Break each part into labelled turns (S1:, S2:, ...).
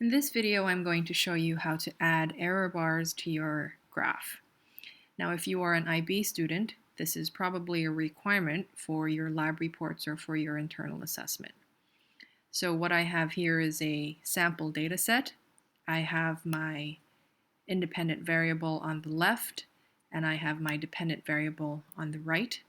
S1: In this video, I'm going to show you how to add error bars to your graph. Now, if you are an IB student, this is probably a requirement for your lab reports or for your internal assessment. So what I have here is a sample data set. I have my independent variable on the left, and I have my dependent variable on the right.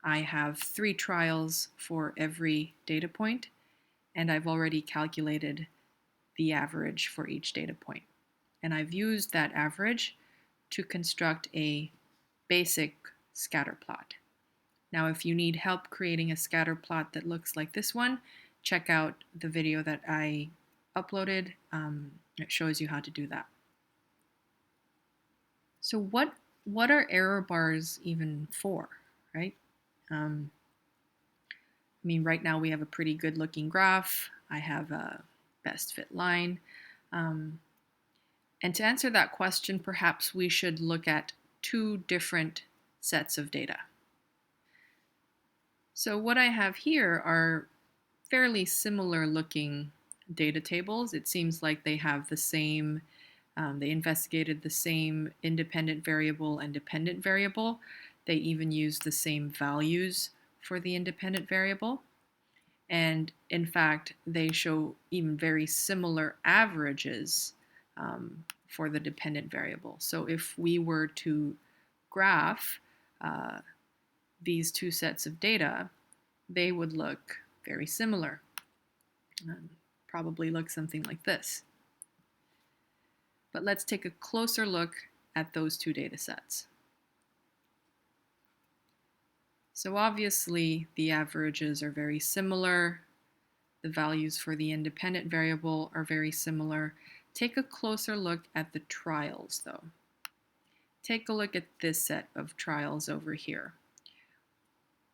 S1: I have 3 trials for every data point, and I've already calculated the average for each data point. And I've used that average to construct a basic scatter plot. Now, if you need help creating a scatter plot that looks like this one, check out the video that I uploaded. It shows you how to do that. So what are error bars even for, right? I mean, right now we have a pretty good looking graph. I have a best fit line. And to answer that question, perhaps we should look at 2 different sets of data. So what I have here are fairly similar looking data tables. It seems like they have the same, they investigated the same independent variable and dependent variable. They even used the same values for the independent variable. And in fact, they show even very similar averages for the dependent variable. So if we were to graph these 2 sets of data, they would look very similar. Probably look something like this. But let's take a closer look at those 2 data sets. So obviously the averages are very similar. The values for the independent variable are very similar. Take a closer look at the trials though. Take a look at this set of trials over here,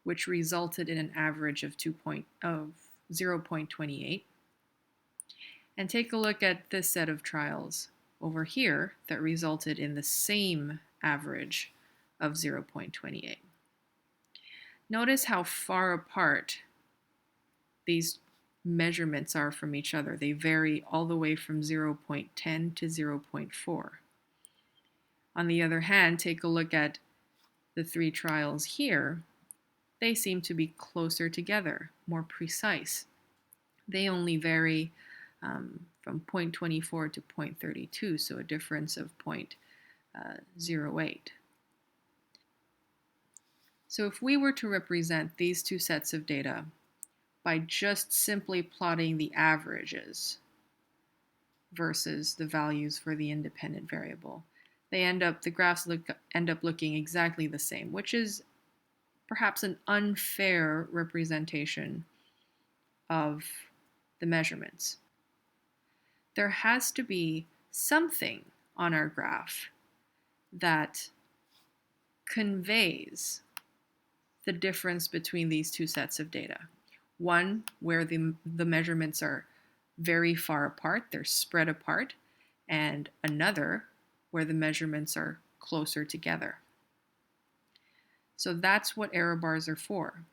S1: which resulted in an average of 0.28. And take a look at this set of trials over here that resulted in the same average of 0.28. Notice how far apart these measurements are from each other. They vary all the way from 0.10 to 0.4. On the other hand, take a look at the 3 trials here. They seem to be closer together, more precise. They only vary from 0.24 to 0.32, so a difference of 0.08. So if we were to represent these 2 sets of data by just simply plotting the averages versus the values for the independent variable, the graphs end up looking exactly the same, which is perhaps an unfair representation of the measurements. There has to be something on our graph that conveys the difference between these 2 sets of data. One where the measurements are very far apart, they're spread apart, and another where the measurements are closer together. So that's what error bars are for.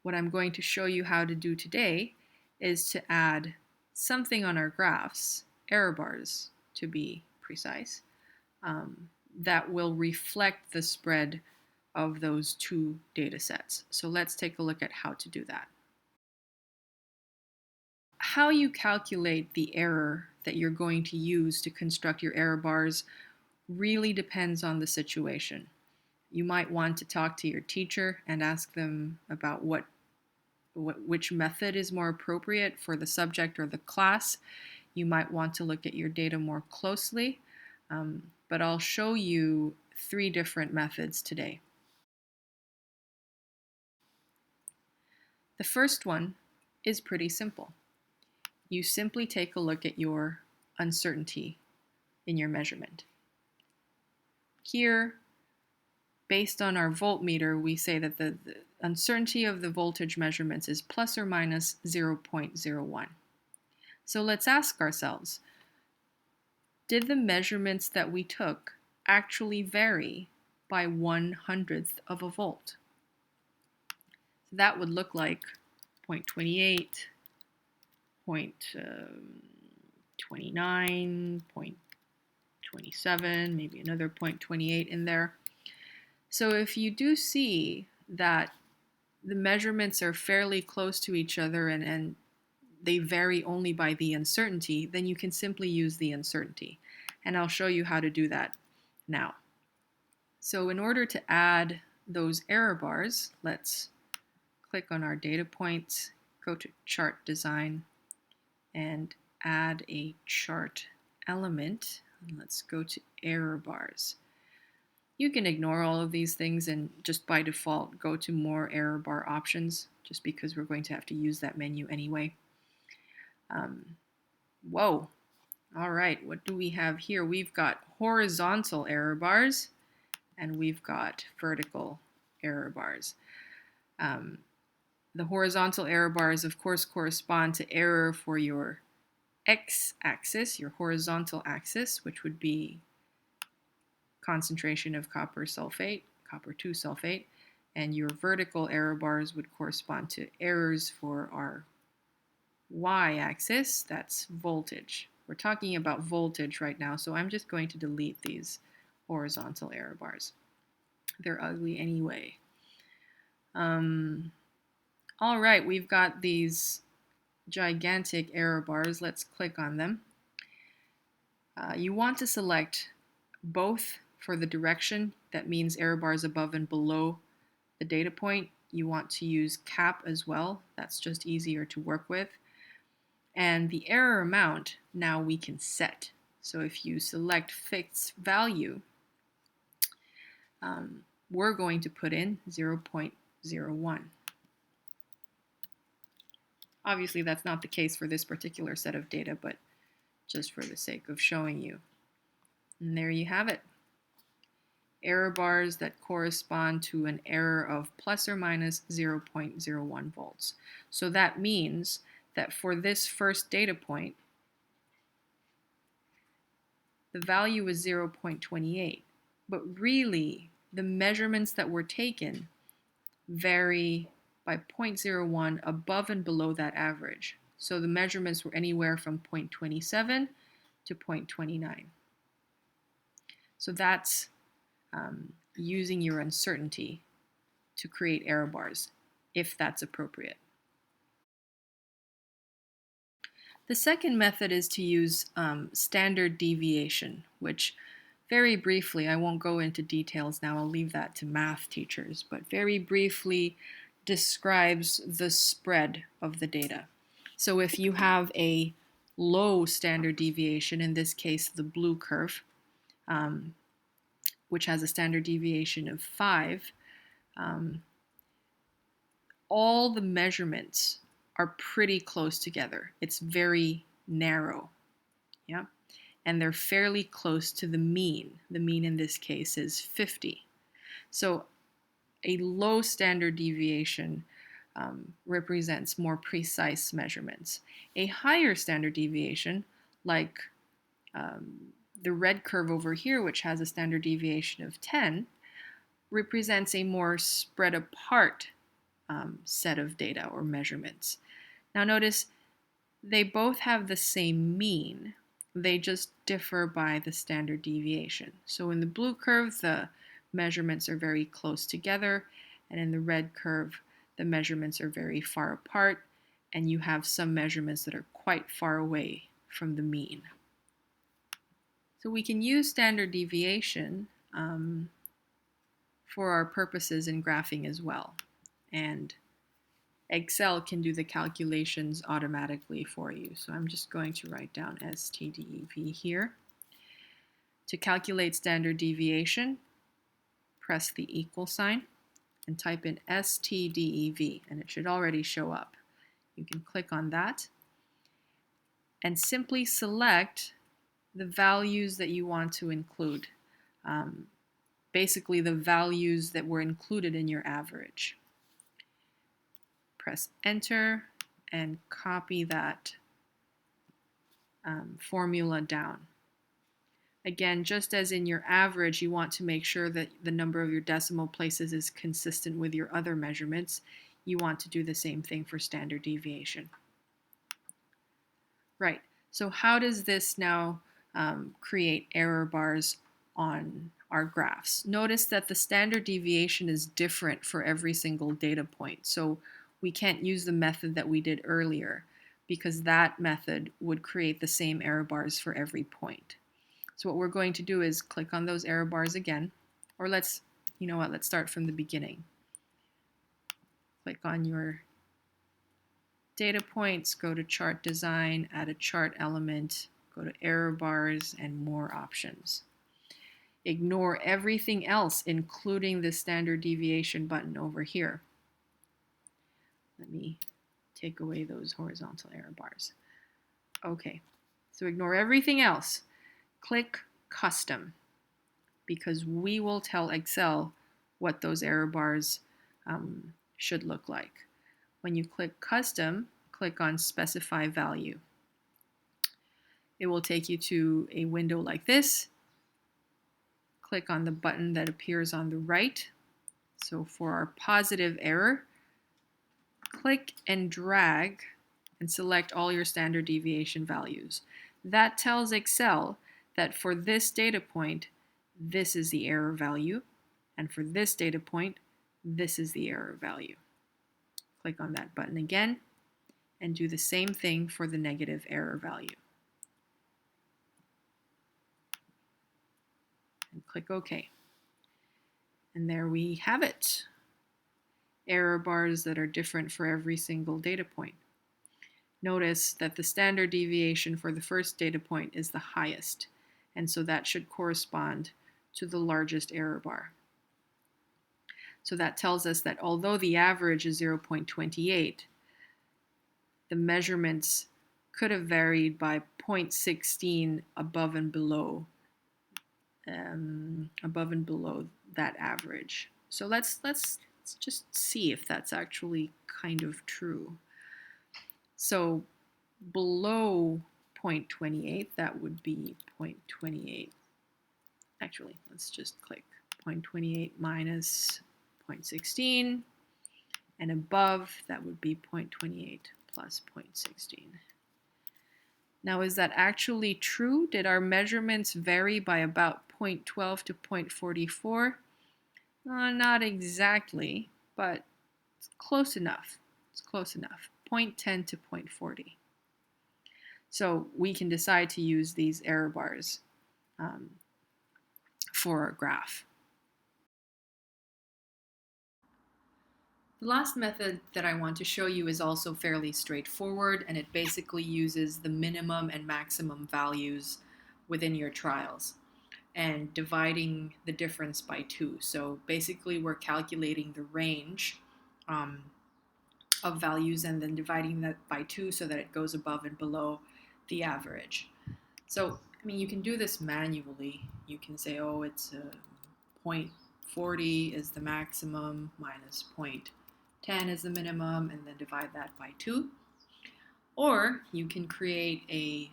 S1: What I'm going to show you how to do today is to add something on our graphs, error bars to be precise, that will reflect the spread of those 2 data sets. So let's take a look at how to do that. How you calculate the error that you're going to use to construct your error bars really depends on the situation. You might want to talk to your teacher and ask them about which method is more appropriate for the subject or the class. You might want to look at your data more closely, but I'll show you 3 different methods today. The first one is pretty simple. You simply take a look at your uncertainty in your measurement. Here, based on our voltmeter, we say that the uncertainty of the voltage measurements is plus or minus 0.01. So let's ask ourselves, did the measurements that we took actually vary by 1/100th of a volt? So that would look like 0.28, 0.29, 0.27, maybe another 0.28 in there. So if you do see that the measurements are fairly close to each other and they vary only by the uncertainty, then you can simply use the uncertainty. And I'll show you how to do that now. So in order to add those error bars, let's click on our data points, go to chart design, and add a chart element. And let's go to error bars. You can ignore all of these things and just by default go to more error bar options, just because we're going to have to use that menu anyway. Whoa. All right, what do we have here? We've got horizontal error bars and we've got vertical error bars. The horizontal error bars, of course, correspond to error for your x-axis, your horizontal axis, which would be concentration of copper sulfate, copper 2 sulfate, and your vertical error bars would correspond to errors for our y-axis, that's voltage. We're talking about voltage right now, so I'm just going to delete these horizontal error bars. They're ugly anyway. All right, we've got these gigantic error bars. Let's click on them. You want to select both for the direction. That means error bars above and below the data point. You want to use cap as well. That's just easier to work with. And the error amount now we can set. So if you select fixed value, we're going to put in 0.01. Obviously, that's not the case for this particular set of data, but just for the sake of showing you. And there you have it. Error bars that correspond to an error of plus or minus 0.01 volts. So that means that for this first data point, the value is 0.28. But really, the measurements that were taken vary by 0.01 above and below that average. So the measurements were anywhere from 0.27 to 0.29. So that's using your uncertainty to create error bars, if that's appropriate. The second method is to use standard deviation, which very briefly, I won't go into details now, I'll leave that to math teachers, but very briefly describes the spread of the data. So if you have a low standard deviation, in this case the blue curve, which has a standard deviation of 5, all the measurements are pretty close together. It's very narrow, yeah, and they're fairly close to the mean. The mean in this case is 50. So a low standard deviation represents more precise measurements. A higher standard deviation, like the red curve over here, which has a standard deviation of 10, represents a more spread apart set of data or measurements. Now notice they both have the same mean, they just differ by the standard deviation. So in the blue curve, the measurements are very close together, and in the red curve, the measurements are very far apart, and you have some measurements that are quite far away from the mean. So we can use standard deviation for our purposes in graphing as well. And Excel can do the calculations automatically for you. So I'm just going to write down STDEV here. To calculate standard deviation, press the equal sign and type in STDEV, and it should already show up. You can click on that and simply select the values that you want to include. Basically the values that were included in your average. Press enter and copy that formula down. Again, just as in your average, you want to make sure that the number of your decimal places is consistent with your other measurements. You want to do the same thing for standard deviation. Right, So how does this now create error bars on our graphs? Notice that the standard deviation is different for every single data point. So we can't use the method that we did earlier because that method would create the same error bars for every point. So what we're going to do is click on those error bars again, or let's start from the beginning. Click on your data points, go to chart design, add a chart element, go to error bars and more options. Ignore everything else, including the standard deviation button over here. Let me take away those horizontal error bars. Okay, so ignore everything else. Click custom, because we will tell Excel what those error bars should look like. When you click custom, click on specify value. It will take you to a window like this. Click on the button that appears on the right. So for our positive error, click and drag and select all your standard deviation values. That tells Excel that for this data point, this is the error value, and for this data point, this is the error value. Click on that button again and do the same thing for the negative error value. And click OK. And there we have it. Error bars that are different for every single data point. Notice that the standard deviation for the first data point is the highest, and so that should correspond to the largest error bar. So that tells us that although the average is 0.28, the measurements could have varied by 0.16 above and below that average. So let's just see if that's actually kind of true. So below 0.28, that would be 0.28. Actually, let's just click 0.28 minus 0.16, and above, that would be 0.28 plus 0.16. Now, is that actually true? Did our measurements vary by about 0.12 to 0.44? Not exactly, but it's close enough. It's close enough. 0.10 to 0.40. So we can decide to use these error bars for our graph. The last method that I want to show you is also fairly straightforward, and it basically uses the minimum and maximum values within your trials and dividing the difference by 2. So basically we're calculating the range of values and then dividing that by 2 so that it goes above and below the average. So, I mean, you can do this manually. You can say, oh, it's 0.40 is the maximum minus 0.10 is the minimum, and then divide that by 2. Or you can create a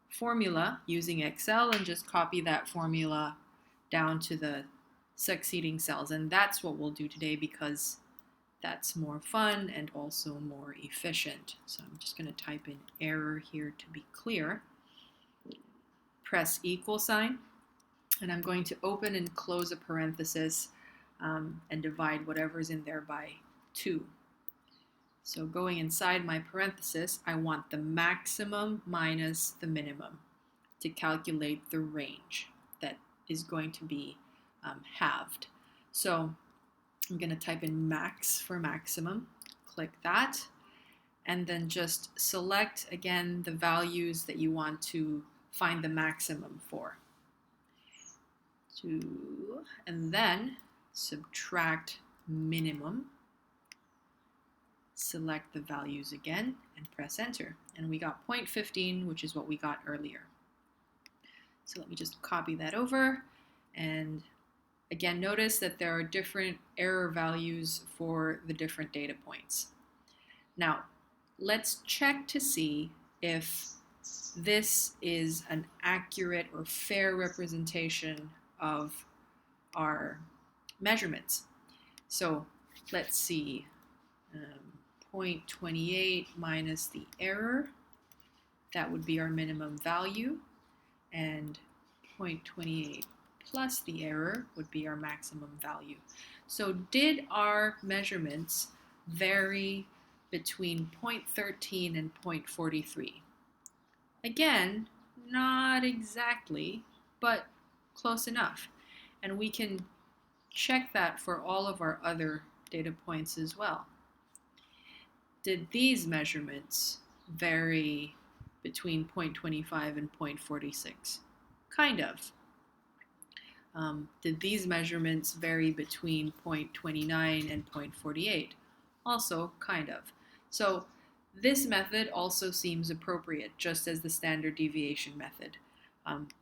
S1: formula using Excel and just copy that formula down to the succeeding cells. And that's what we'll do today because that's more fun and also more efficient. So I'm just going to type in error here to be clear. Press equal sign, and I'm going to open and close a parenthesis and divide whatever's in there by 2. So going inside my parenthesis, I want the maximum minus the minimum to calculate the range that is going to be halved. So I'm going to type in max for maximum, click that, and then just select again the values that you want to find the maximum for. And then subtract minimum, select the values again, and press enter. And we got 0.15, which is what we got earlier. So let me just copy that over, and again, notice that there are different error values for the different data points. Now, let's check to see if this is an accurate or fair representation of our measurements. So let's see, 0.28 minus the error That would be our minimum value, and 0.28 plus the error would be our maximum value. So did our measurements vary between 0.13 and 0.43? Again, not exactly, but close enough. And we can check that for all of our other data points as well. Did these measurements vary between 0.25 and 0.46? Kind of. Did these measurements vary between 0.29 and 0.48? Also, kind of. So this method also seems appropriate, just as the standard deviation method.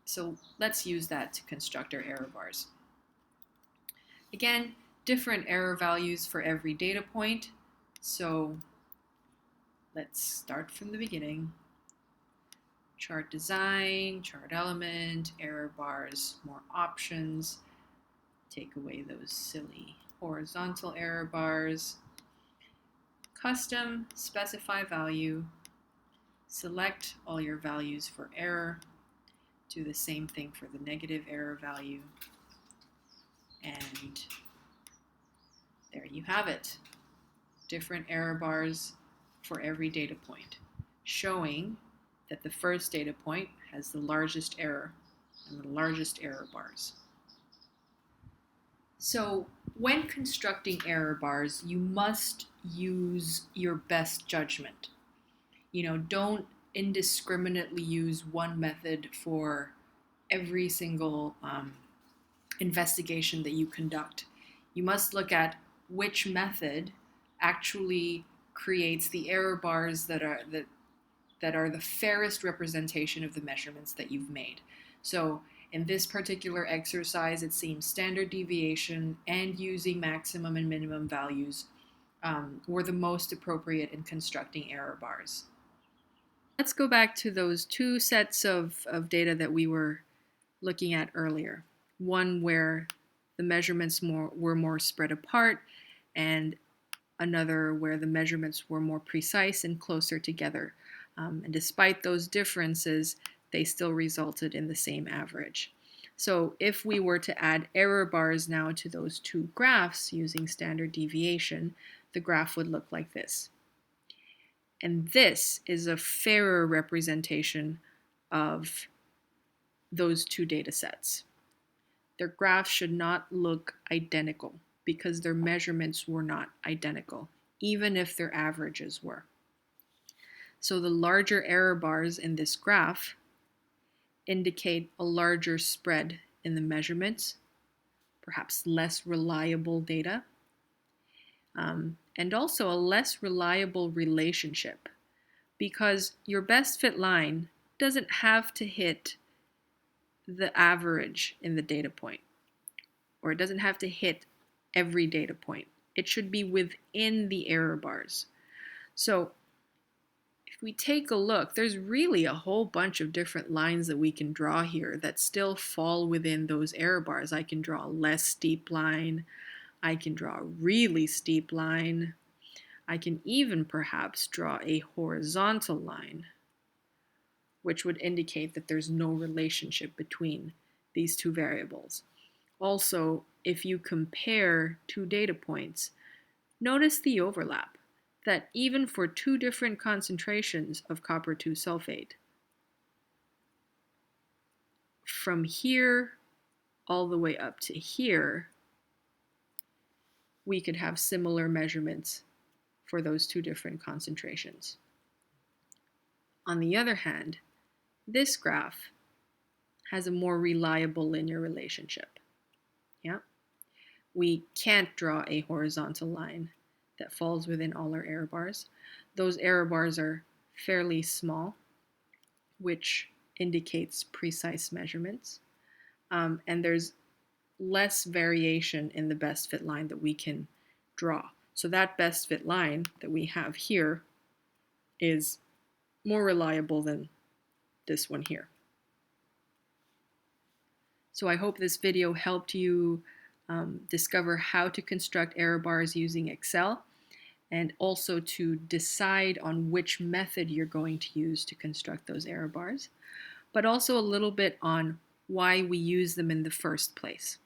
S1: So let's use that to construct our error bars. Again, different error values for every data point. So let's start from the beginning. Chart design, chart element, error bars, more options. Take away those silly horizontal error bars. Custom, specify value. Select all your values for error. Do the same thing for the negative error value. And there you have it. Different error bars for every data point, showing that the first data point has the largest error and the largest error bars. So when constructing error bars, you must use your best judgment. Don't indiscriminately use one method for every single investigation that you conduct. You must look at which method actually creates the error bars that are the fairest representation of the measurements that you've made. So in this particular exercise, it seems standard deviation and using maximum and minimum values were the most appropriate in constructing error bars. Let's go back to those two sets of data that we were looking at earlier. One where the measurements were more spread apart, and another where the measurements were more precise and closer together. And despite those differences, they still resulted in the same average. So if we were to add error bars now to those two graphs using standard deviation, the graph would look like this. And this is a fairer representation of those two data sets. Their graphs should not look identical because their measurements were not identical, even if their averages were. So the larger error bars in this graph indicate a larger spread in the measurements, perhaps less reliable data, and also a less reliable relationship, because your best fit line doesn't have to hit the average in the data point, or it doesn't have to hit every data point. It should be within the error bars. So if we take a look, there's really a whole bunch of different lines that we can draw here that still fall within those error bars. I can draw a less steep line. I can draw a really steep line. I can even perhaps draw a horizontal line, which would indicate that there's no relationship between these two variables. Also, if you compare two data points, notice the overlap, that even for two different concentrations of copper 2 sulfate, from here all the way up to here, we could have similar measurements for those two different concentrations. On the other hand, this graph has a more reliable linear relationship. Yeah? We can't draw a horizontal line that falls within all our error bars. Those error bars are fairly small, which indicates precise measurements. And there's less variation in the best fit line that we can draw. So that best fit line that we have here is more reliable than this one here. So I hope this video helped you discover how to construct error bars using Excel. and also to decide on which method you're going to use to construct those error bars, but also a little bit on why we use them in the first place.